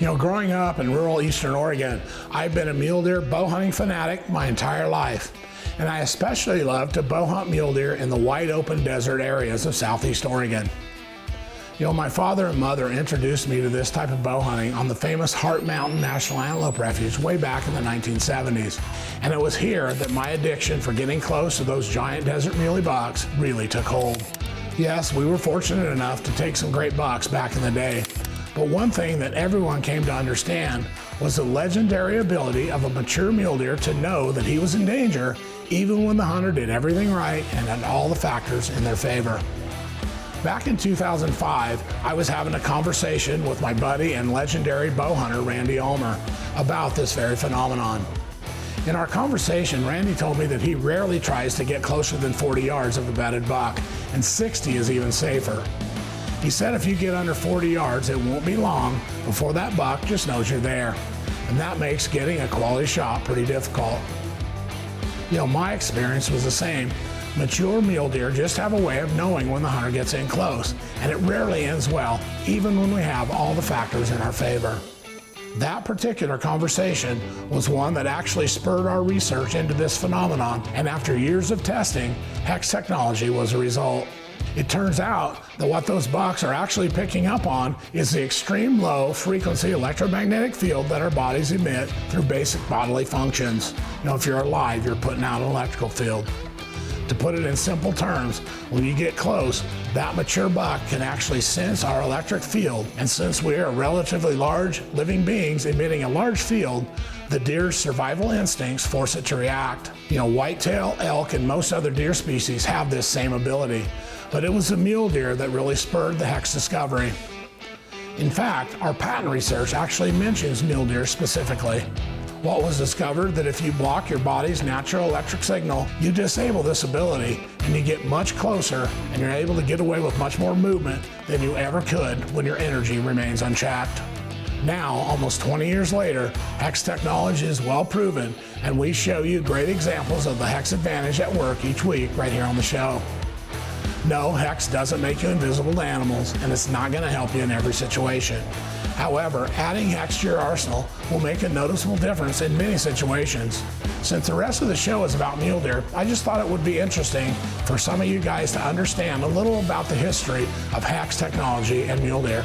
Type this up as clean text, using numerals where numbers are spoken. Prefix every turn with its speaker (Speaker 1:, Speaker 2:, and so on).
Speaker 1: You know, growing up in rural eastern Oregon, I've been a mule deer bow hunting fanatic my entire life. And I especially love to bow hunt mule deer in the wide open desert areas of southeast Oregon. You know, my father and mother introduced me to this type of bow hunting on the famous Heart Mountain National Antelope Refuge way back in the 1970s. And it was here that my addiction for getting close to those giant desert muley bucks really took hold. Yes, we were fortunate enough to take some great bucks back in the day. But one thing that everyone came to understand was the legendary ability of a mature mule deer to know that he was in danger even when the hunter did everything right and had all the factors in their favor. Back in 2005, I was having a conversation with my buddy and legendary bow hunter, Randy Ulmer, about this very phenomenon. In our conversation, Randy told me that he rarely tries to get closer than 40 yards of a bedded buck, and 60 is even safer. He said if you get under 40 yards, it won't be long before that buck just knows you're there. And that makes getting a quality shot pretty difficult. You know, my experience was the same. Mature mule deer just have a way of knowing when the hunter gets in close, and it rarely ends well, even when we have all the factors in our favor. That particular conversation was one that actually spurred our research into this phenomenon, and after years of testing, HECS technology was the result. It turns out that what those bucks are actually picking up on is the extreme low frequency electromagnetic field that our bodies emit through basic bodily functions. You know, if you're alive, you're putting out an electrical field. To put it in simple terms, when you get close, that mature buck can actually sense our electric field, and since we are relatively large living beings emitting a large field, the deer's survival instincts force it to react. You know, whitetail, elk, and most other deer species have this same ability, but it was the mule deer that really spurred the HECS discovery. In fact, our patent research actually mentions mule deer specifically. What was discovered that if you block your body's natural electric signal, you disable this ability and you get much closer and you're able to get away with much more movement than you ever could when your energy remains unchecked. Now, almost 20 years later, HECS technology is well proven, and we show you great examples of the HECS advantage at work each week right here on the show. No, HECS doesn't make you invisible to animals, and it's not going to help you in every situation. However, adding HECS to your arsenal will make a noticeable difference in many situations. Since the rest of the show is about mule deer, I just thought it would be interesting for some of you guys to understand a little about the history of HECS technology and mule deer.